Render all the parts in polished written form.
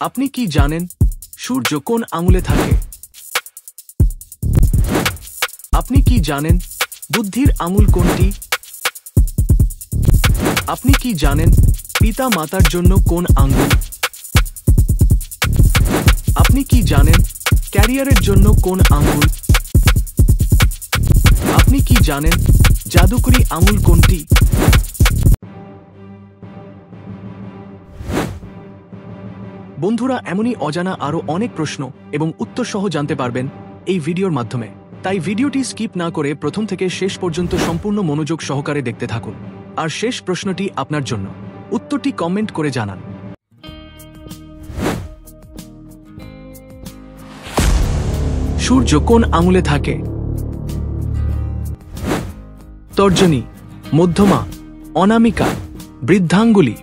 আপনি কি জানেন সূর্য কোন আঙুলে থাকে? আপনি কি জানেন বুদ্ধির আঙুল কোনটি? আপনি কি জানেন পিতা মাতার জন্য কোন আঙ্গুল? আপনি কি জানেন ক্যারিয়ারের জন্য কোন আঙ্গুল? আপনি কি জানেন জাদুকরি আঙুল কোনটি? বন্ধুরা, এমনই অজানা আরও অনেক প্রশ্ন এবং উত্তর সহ জানতে পারবেন এই ভিডিওর মাধ্যমে। তাই ভিডিওটি স্কিপ না করে প্রথম থেকে শেষ পর্যন্ত সম্পূর্ণ মনোযোগ সহকারে দেখতে থাকুন। আর শেষ প্রশ্নটি আপনার জন্য, উত্তরটি কমেন্ট করে জানান। সূর্য কোন আঙুলে থাকে? তর্জনী, মধ্যমা, অনামিকা, বৃদ্ধাঙ্গুলি।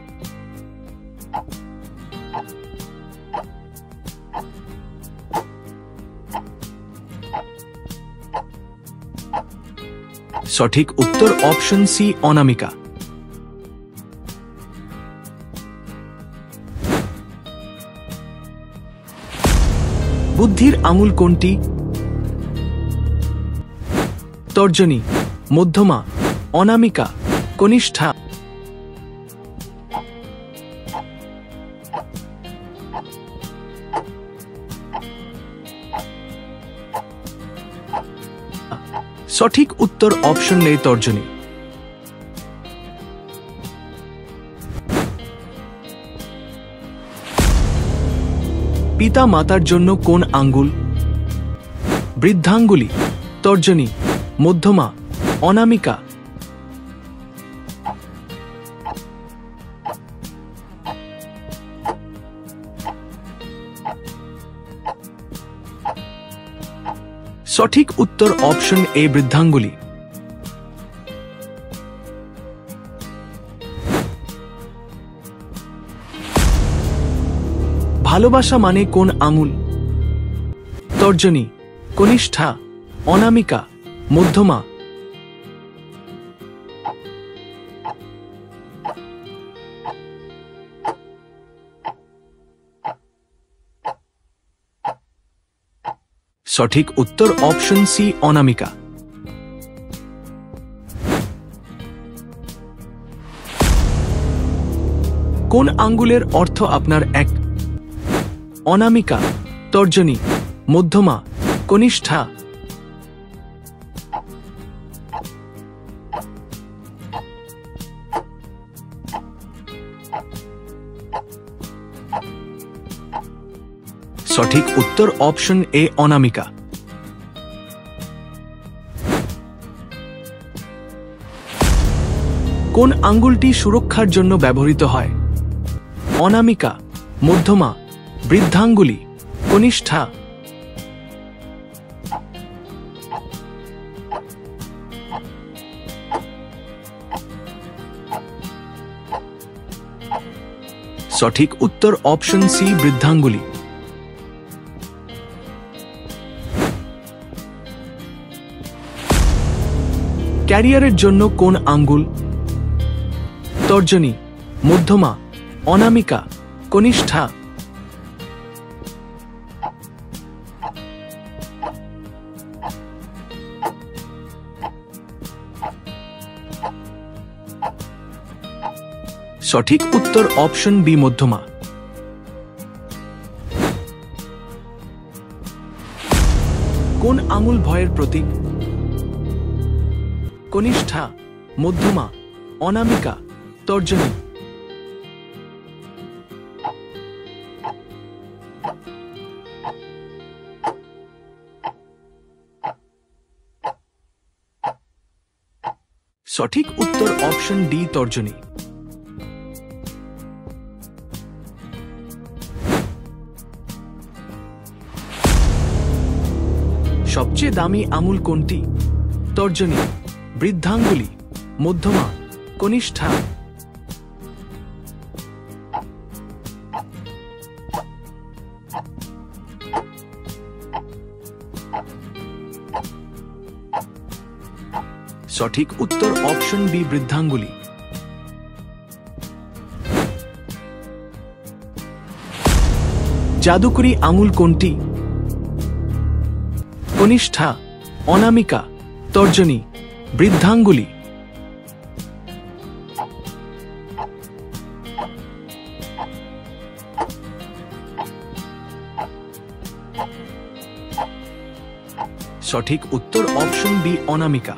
সঠিক উত্তর অপশন সি, অনামিকা। বুদ্ধির আঙুল কোনটি? তর্জনী, মধ্যমা, অনামিকা, কনিষ্ঠা। সঠিক উত্তর অপশন এ, তর্জনী। পিতা মাতার জন্য কোন আঙ্গুল? বৃদ্ধাঙ্গুলি, তর্জনী, মধ্যমা, অনামিকা। সঠিক উত্তর অপশন এ, বৃদ্ধাঙ্গুলি। ভালোবাসা মানে কোন আঙুল? তর্জনী, কনিষ্ঠা, অনামিকা, মধ্যমা। সঠিক উত্তর অপশন সি, অনামিকা। কোন আঙ্গুলের অর্থ আপনার এক? অনামিকা, তর্জনী, মধ্যমা, কনিষ্ঠা। সঠিক উত্তর অপশন এ, অনামিকা। কোন আঙ্গুলটি সুরক্ষার জন্য ব্যবহৃত হয়? অনামিকা, মধ্যমা, বৃদ্ধাঙ্গুলি, কনিষ্ঠা। সঠিক উত্তর অপশন সি, বৃদ্ধাঙ্গুলি। ক্যারিয়ারের জন্য কোন আঙ্গুল? তর্জনী, মধ্যমা, অনামিকা, কনিষ্ঠা। সঠিক উত্তর অপশন বি, মধ্যমা। কোন আঙুল ভয়ের প্রতীক? কনিষ্ঠা, মধ্যমা, অনামিকা, তর্জনী। সঠিক উত্তর অপশন ডি, তর্জনী। সবচেয়ে দামি আঙুল কোনটি? তর্জনী, বৃদ্ধাঙ্গুলি, মধ্যমা, কনিষ্ঠা। সঠিক উত্তর অপশন বি, বৃদ্ধাঙ্গুলি। জাদুকরি আঙুল কোনটি? কনিষ্ঠা, অনামিকা, তর্জনী, বৃদ্ধাঙ্গুলি। সঠিক উত্তর অপশন বি, অনামিকা।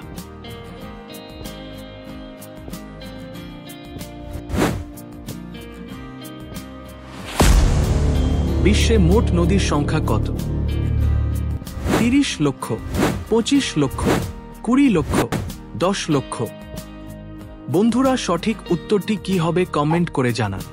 বিশ্বে মোট নদীর সংখ্যা কত? 30 লক্ষ, 25 লক্ষ, 20 লক্ষ, 10 লক্ষ। বন্ধুরা, সঠিক উত্তরটি কি হবে কমেন্ট করে জানান।